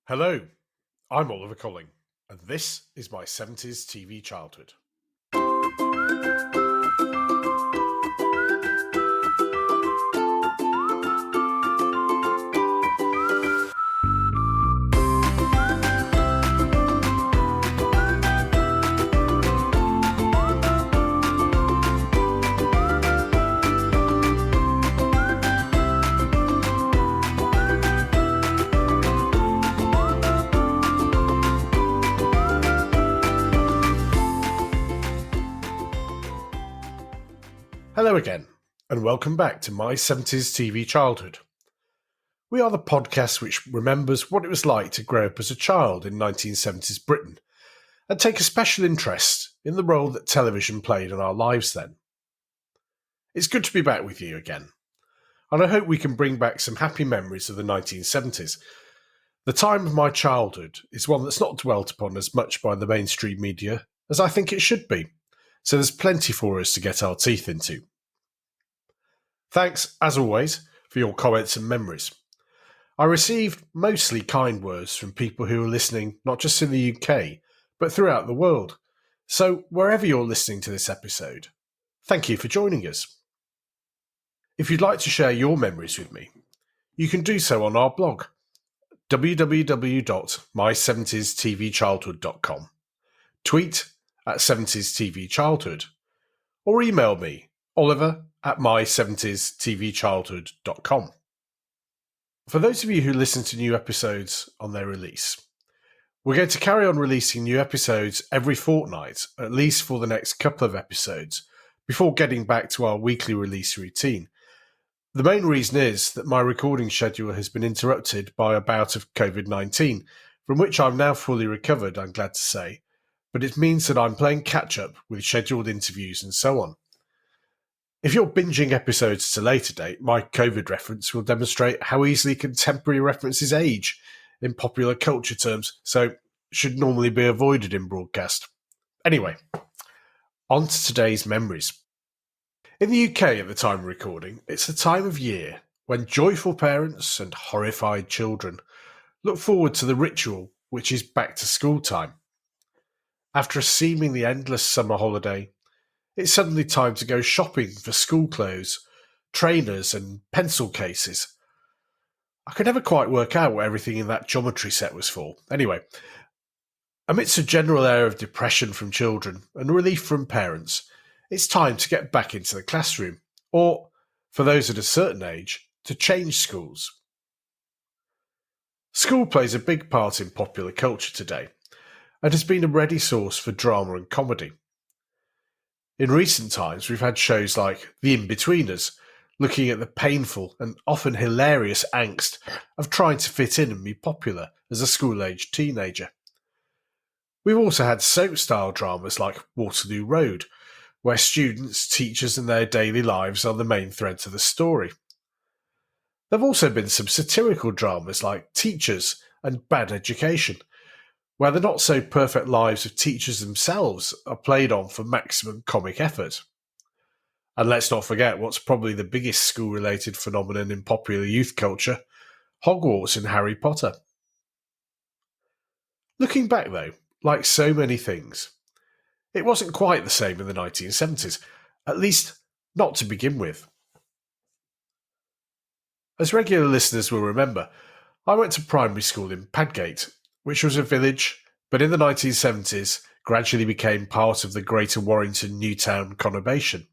Hello, I'm Oliver Colling, and this is my 70s TV childhood. Hello again, and welcome back to my 70s TV childhood. We are the podcast which remembers what it was like to grow up as a child in 1970s Britain and take a special interest in the role that television played in our lives then. It's good to be back with you again, and I hope we can bring back some happy memories of the 1970s. The time of my childhood is one that's not dwelt upon as much by the mainstream media as I think it should be, so there's plenty for us to get our teeth into. Thanks, as always, for your comments and memories. I received mostly kind words from people who are listening not just in the UK, but throughout the world. So wherever you're listening to this episode, thank you for joining us. If you'd like to share your memories with me, you can do so on our blog, www.my70stvchildhood.com, tweet at 70stvchildhood, or email me, oliver@my70stvchildhood.com. For those of you who listen to new episodes on their release, we're going to carry on releasing new episodes every fortnight, at least for the next couple of episodes, before getting back to our weekly release routine. The main reason is that my recording schedule has been interrupted by a bout of COVID-19, from which I'm now fully recovered, I'm glad to say, but it means that I'm playing catch-up with scheduled interviews and so on. If you're binging episodes to later date, my COVID reference will demonstrate how easily contemporary references age in popular culture terms, so should normally be avoided in broadcast. Anyway, on to today's memories. In the UK at the time of recording, it's the time of year when joyful parents and horrified children look forward to the ritual which is back to school time. After a seemingly endless summer holiday, it's suddenly time to go shopping for school clothes, trainers and pencil cases. I could never quite work out what everything in that geometry set was for. Anyway, amidst a general air of depression from children and relief from parents, it's time to get back into the classroom, or, for those at a certain age, to change schools. School plays a big part in popular culture today, and has been a ready source for drama and comedy. In recent times, we've had shows like The In-Betweeners, looking at the painful and often hilarious angst of trying to fit in and be popular as a school-aged teenager. We've also had soap-style dramas like Waterloo Road, where students, teachers and their daily lives are the main threads of the story. There have also been some satirical dramas like Teachers and Bad Education, where the not-so-perfect lives of teachers themselves are played on for maximum comic effort. And let's not forget what's probably the biggest school-related phenomenon in popular youth culture, Hogwarts and Harry Potter. Looking back though, like so many things, it wasn't quite the same in the 1970s, at least not to begin with. As regular listeners will remember, I went to primary school in Padgate, which was a village, but in the 1970s gradually became part of the Greater Warrington Newtown conurbation.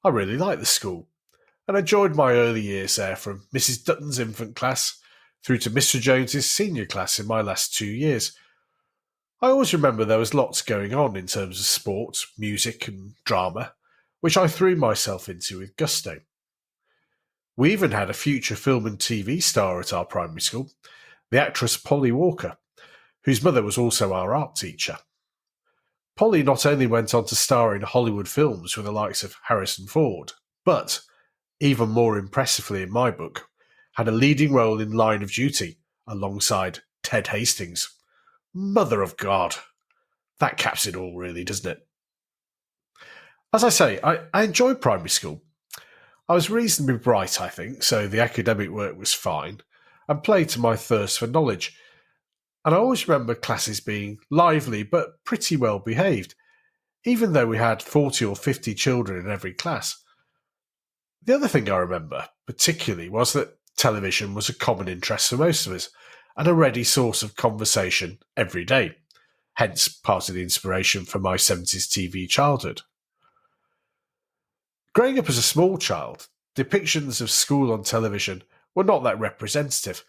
I really liked the school, and enjoyed my early years there from Mrs. Dutton's infant class through to Mr. Jones's senior class in my last 2 years. I always remember there was lots going on in terms of sport, music and drama, which I threw myself into with gusto. We even had a future film and TV star at our primary school, the actress Polly Walker, whose mother was also our art teacher. Polly not only went on to star in Hollywood films with the likes of Harrison Ford, but, even more impressively in my book, had a leading role in Line of Duty alongside Ted Hastings. Mother of God! That caps it all really, doesn't it? As I say, I enjoyed primary school. I was reasonably bright, I think, so the academic work was fine, and played to my thirst for knowledge, And I always remember classes being lively but pretty well behaved, even though we had 40 or 50 children in every class. The other thing I remember particularly was that television was a common interest for most of us and a ready source of conversation every day, hence part of the inspiration for my 70s TV childhood. Growing up as a small child, depictions of school on television were not that representative.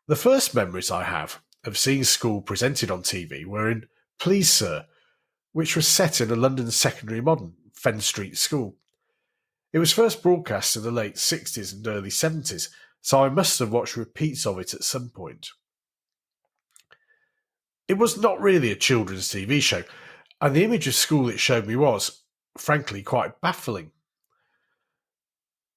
The first memories I have of seeing school presented on TV were in Please Sir, which was set in a London secondary modern, Fen Street school. It was first broadcast in the late 60s and early 70s, so I must have watched repeats of it at some point. It was not really a children's TV show, and the image of school it showed me was, frankly, quite baffling.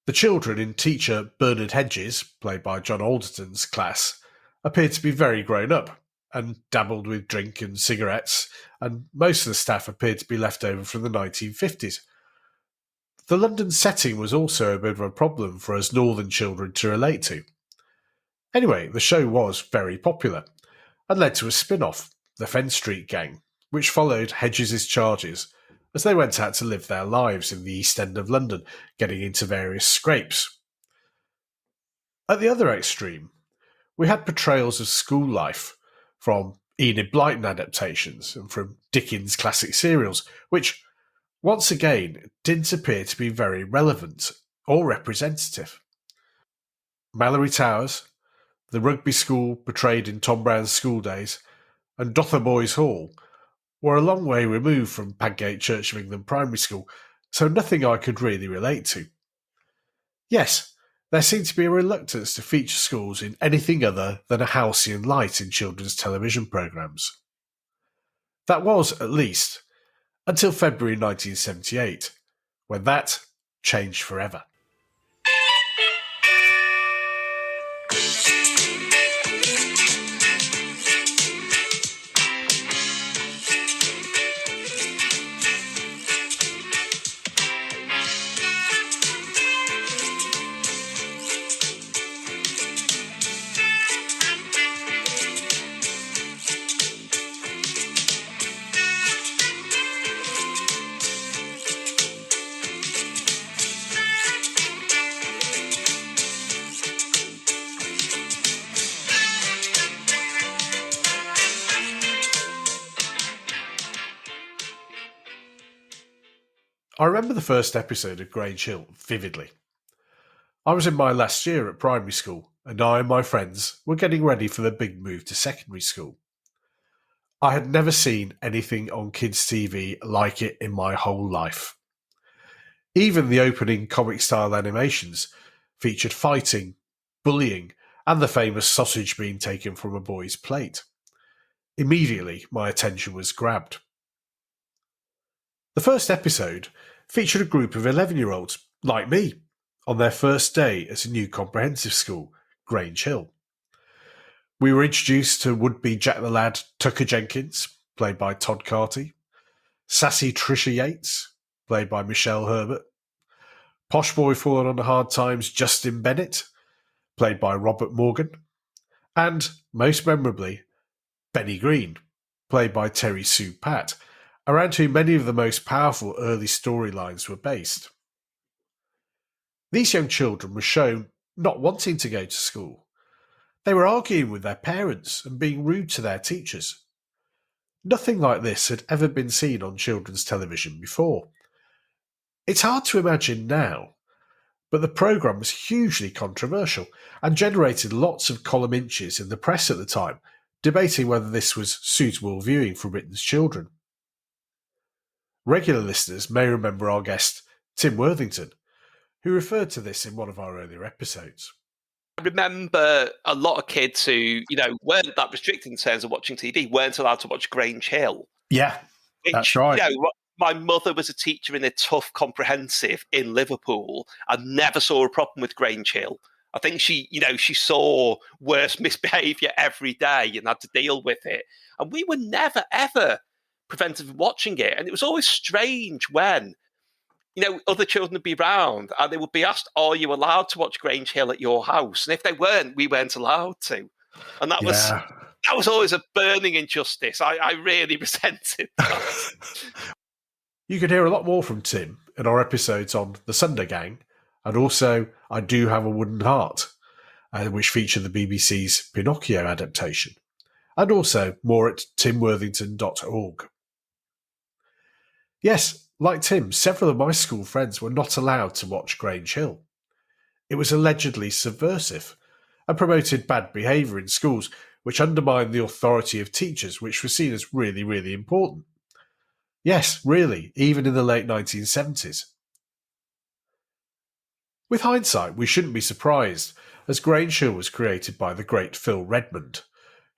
The children in teacher Bernard Hedges, played by John Alderton's class, appeared to be very grown up and dabbled with drink and cigarettes, and most of the staff appeared to be left over from the 1950s. The London setting was also a bit of a problem for us northern children to relate to. Anyway, the show was very popular and led to a spin-off, The Fen Street Gang, which followed Hedges' charges as they went out to live their lives in the East End of London, getting into various scrapes. At the other extreme, we had portrayals of school life from Enid Blyton adaptations and from Dickens' classic serials, which, once again, didn't appear to be very relevant or representative. Mallory Towers, the rugby school portrayed in Tom Brown's School Days, and Dotheboys Hall were a long way removed from Padgate Church of England Primary School, so nothing I could really relate to. Yes, there seemed to be a reluctance to feature schools in anything other than a halcyon light in children's television programmes. That was, at least, until February 1978, when that changed forever. I remember the first episode of Grange Hill vividly. I was in my last year at primary school, and I and my friends were getting ready for the big move to secondary school. I had never seen anything on kids' TV like it in my whole life. Even the opening comic-style animations featured fighting, bullying, and the famous sausage being taken from a boy's plate. Immediately, my attention was grabbed. The first episode featured a group of 11-year-olds, like me, on their first day at a new comprehensive school, Grange Hill. We were introduced to would-be Jack the Lad Tucker Jenkins, played by Todd Carty, sassy Trisha Yates, played by Michelle Herbert, posh boy falling on hard times Justin Bennett, played by Robert Morgan, and, most memorably, Benny Green, played by Terry Sue Pratt, around whom many of the most powerful early storylines were based. These young children were shown not wanting to go to school. They were arguing with their parents and being rude to their teachers. Nothing like this had ever been seen on children's television before. It's hard to imagine now, but the programme was hugely controversial and generated lots of column inches in the press at the time, debating whether this was suitable viewing for Britain's children. Regular listeners may remember our guest, Tim Worthington, who referred to this in one of our earlier episodes. I remember a lot of kids who, weren't that restricted in terms of watching TV, weren't allowed to watch Grange Hill. Yeah, that's right. My mother was a teacher in a tough comprehensive in Liverpool and never saw a problem with Grange Hill. I think she saw worse misbehaviour every day and had to deal with it. And we were never, ever prevented from watching it. And it was always strange when, other children would be around and they would be asked, are you allowed to watch Grange Hill at your house? And if they weren't, we weren't allowed to. And that was That was always a burning injustice. I really resented that. You can hear a lot more from Tim in our episodes on The Sunday Gang, and also I Do Have a Wooden Heart, which feature the BBC's Pinocchio adaptation, and also more at timworthington.org. Yes, like Tim, several of my school friends were not allowed to watch Grange Hill. It was allegedly subversive and promoted bad behaviour in schools, which undermined the authority of teachers, which was seen as really, really important. Yes, really, even in the late 1970s. With hindsight, we shouldn't be surprised, as Grange Hill was created by the great Phil Redmond,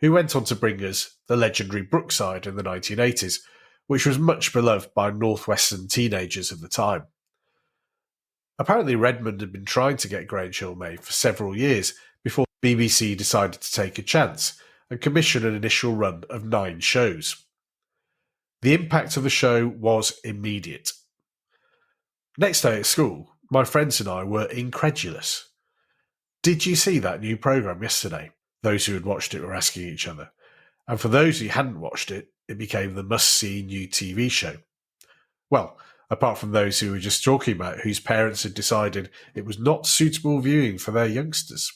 who went on to bring us the legendary Brookside in the 1980s, which was much beloved by northwestern teenagers of the time. Apparently Redmond had been trying to get Grange Hill made for several years before the BBC decided to take a chance and commission an initial run of 9 shows. The impact of the show was immediate. Next day at school, my friends and I were incredulous. Did you see that new programme yesterday? Those who had watched it were asking each other. And for those who hadn't watched it, it became the must-see new TV show. Well, apart from those who were just talking about whose parents had decided it was not suitable viewing for their youngsters.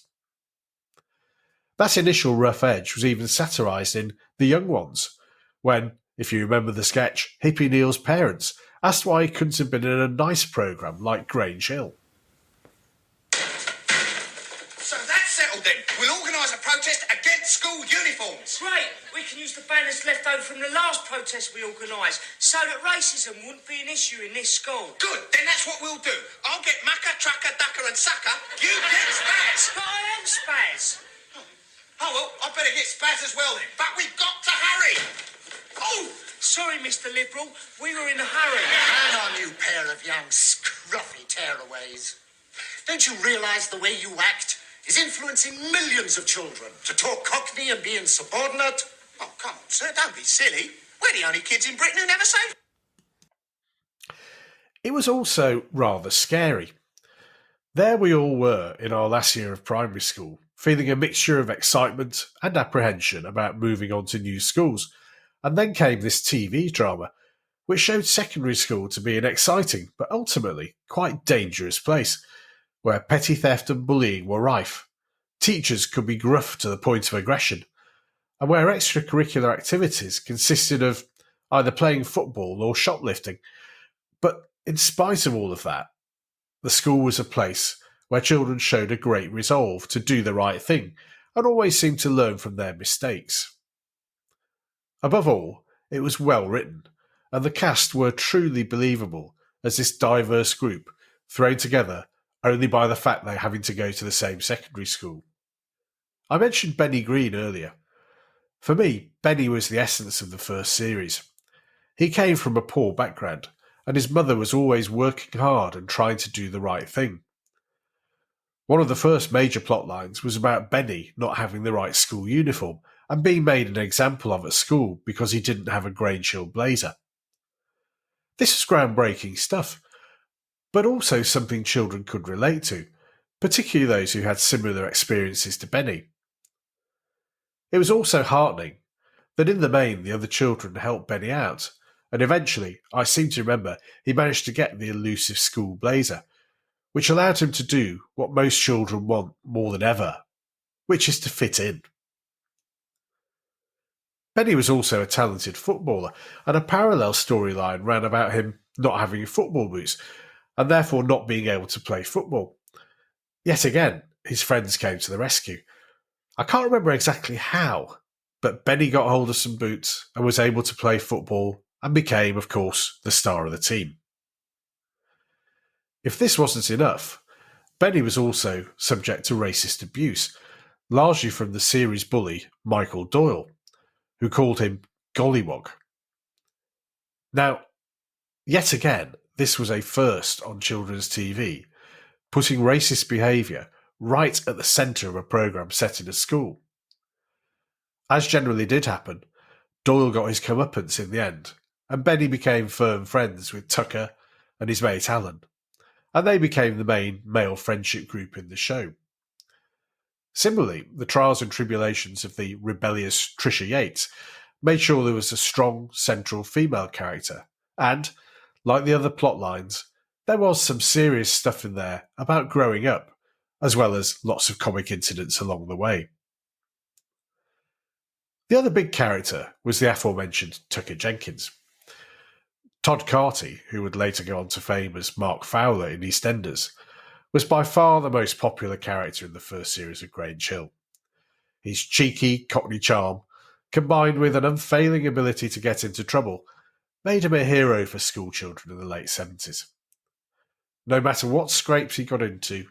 That initial rough edge was even satirised in The Young Ones, when, if you remember the sketch, Hippie Neil's parents asked why he couldn't have been in a nice programme like Grange Hill. So that's settled then. We'll organise a protest against school uniforms. Great. We can use the banners left over from the last protest we organised so that racism wouldn't be an issue in this school. Good. Then that's what we'll do. I'll get Mucker, Trucker, Ducker and Sucker. You get Spaz. But I am Spaz. Oh, well, I better get Spaz as well then. But we've got to hurry. Oh! Sorry, Mr Liberal. We were in a hurry. And on you pair of young scruffy tearaways. Don't you realise the way you act is influencing millions of children to talk Cockney and be insubordinate? Oh, come on, sir, don't be silly. We're the only kids in Britain who never say... It was also rather scary. There we all were in our last year of primary school, feeling a mixture of excitement and apprehension about moving on to new schools, and then came this TV drama, which showed secondary school to be an exciting but ultimately quite dangerous place, where petty theft and bullying were rife, teachers could be gruff to the point of aggression, and where extracurricular activities consisted of either playing football or shoplifting. But in spite of all of that, the school was a place where children showed a great resolve to do the right thing and always seemed to learn from their mistakes. Above all, it was well written, and the cast were truly believable as this diverse group thrown together only by the fact they're having to go to the same secondary school. I mentioned Benny Green earlier. For me, Benny was the essence of the first series. He came from a poor background, and his mother was always working hard and trying to do the right thing. One of the first major plot lines was about Benny not having the right school uniform and being made an example of at school because he didn't have a Grange Hill blazer. This was groundbreaking stuff, but also something children could relate to, particularly those who had similar experiences to Benny. It was also heartening that in the main the other children helped Benny out, and eventually, I seem to remember, he managed to get the elusive school blazer, which allowed him to do what most children want more than ever, which is to fit in. Benny was also a talented footballer, and a parallel storyline ran about him not having football boots, and therefore not being able to play football. Yet again, his friends came to the rescue. I can't remember exactly how, but Benny got hold of some boots and was able to play football and became, of course, the star of the team. If this wasn't enough, Benny was also subject to racist abuse, largely from the series bully Michael Doyle, who called him Gollywog. Now, yet again, this was a first on children's TV, putting racist behaviour right at the centre of a programme set in a school. As generally did happen, Doyle got his comeuppance in the end, and Benny became firm friends with Tucker and his mate Alan, and they became the main male friendship group in the show. Similarly, the trials and tribulations of the rebellious Trisha Yates made sure there was a strong central female character, and, like the other plot lines, there was some serious stuff in there about growing up, as well as lots of comic incidents along the way. The other big character was the aforementioned Tucker Jenkins. Todd Carty, who would later go on to fame as Mark Fowler in EastEnders, was by far the most popular character in the first series of Grange Hill. His cheeky Cockney charm, combined with an unfailing ability to get into trouble, made him a hero for schoolchildren in the late 70s. No matter what scrapes he got into,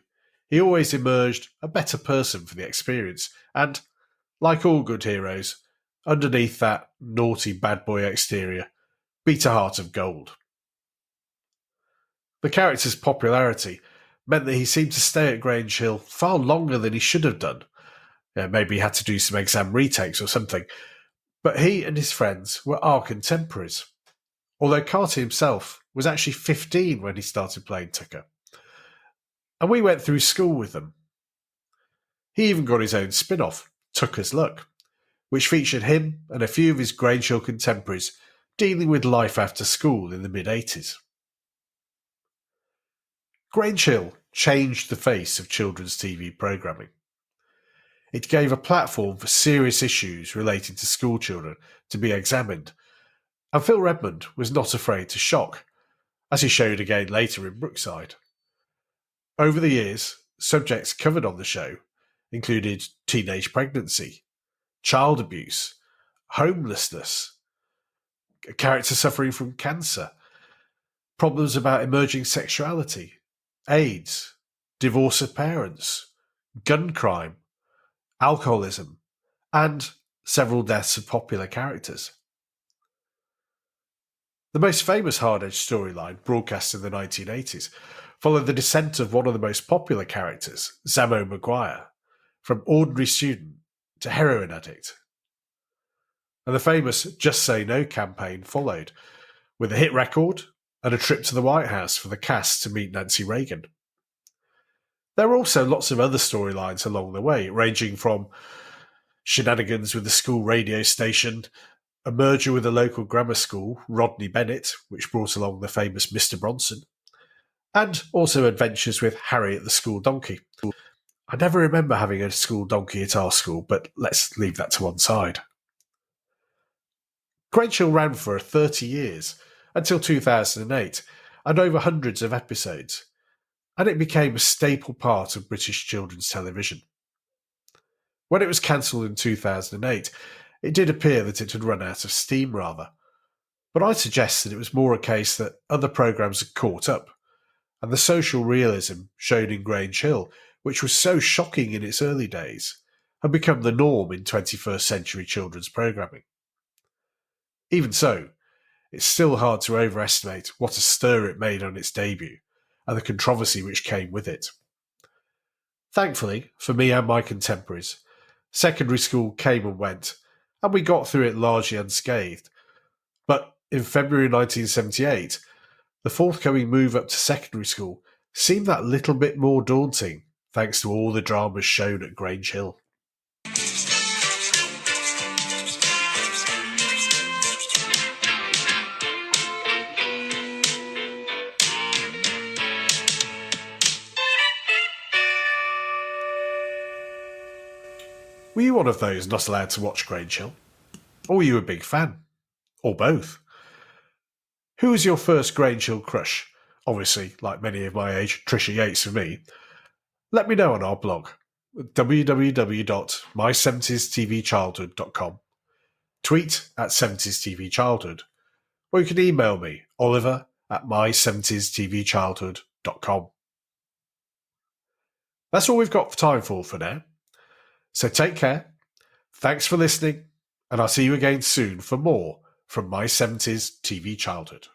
he always emerged a better person for the experience, and, like all good heroes, underneath that naughty bad boy exterior, beat a heart of gold. The character's popularity meant that he seemed to stay at Grange Hill far longer than he should have done. Maybe he had to do some exam retakes or something, but he and his friends were our contemporaries. Although Carty himself was actually 15 when he started playing Tucker. And we went through school with them. He even got his own spin-off, Tucker's Luck, which featured him and a few of his Grange Hill contemporaries dealing with life after school in the mid-80s. Grange Hill changed the face of children's TV programming. It gave a platform for serious issues relating to school children to be examined, and Phil Redmond was not afraid to shock, as he showed again later in Brookside. Over the years, subjects covered on the show included teenage pregnancy, child abuse, homelessness, a character suffering from cancer, problems about emerging sexuality, AIDS, divorce of parents, gun crime, alcoholism, and several deaths of popular characters. The most famous Hard Edge storyline, broadcast in the 1980s, followed the descent of one of the most popular characters, Zamo Maguire, from ordinary student to heroin addict. And the famous Just Say No campaign followed, with a hit record and a trip to the White House for the cast to meet Nancy Reagan. There were also lots of other storylines along the way, ranging from shenanigans with the school radio station, a merger with a local grammar school, Rodney Bennett, which brought along the famous Mr. Bronson, and also adventures with Harry at the school donkey. I never remember having a school donkey at our school, but let's leave that to one side. Grange Hill ran for 30 years, until 2008, and over hundreds of episodes, and it became a staple part of British children's television. When it was cancelled in 2008, it did appear that it had run out of steam rather, but I'd suggest that it was more a case that other programmes had caught up, and the social realism shown in Grange Hill, which was so shocking in its early days, had become the norm in 21st century children's programming. Even so, it's still hard to overestimate what a stir it made on its debut, and the controversy which came with it. Thankfully, for me and my contemporaries, secondary school came and went, and we got through it largely unscathed. But in February 1978, the forthcoming move up to secondary school seemed that little bit more daunting, thanks to all the dramas shown at Grange Hill. Were you one of those not allowed to watch Grange Hill? Or were you a big fan? Or both? Who was your first Grange Hill crush? Obviously, like many of my age, Trisha Yates for me. Let me know on our blog, www.my70stvchildhood.com. Tweet at 70stvchildhood. Or you can email me, oliver@my70stvchildhood.com. That's all we've got time for now. So take care, thanks for listening, and I'll see you again soon for more from My 70s TV Childhood.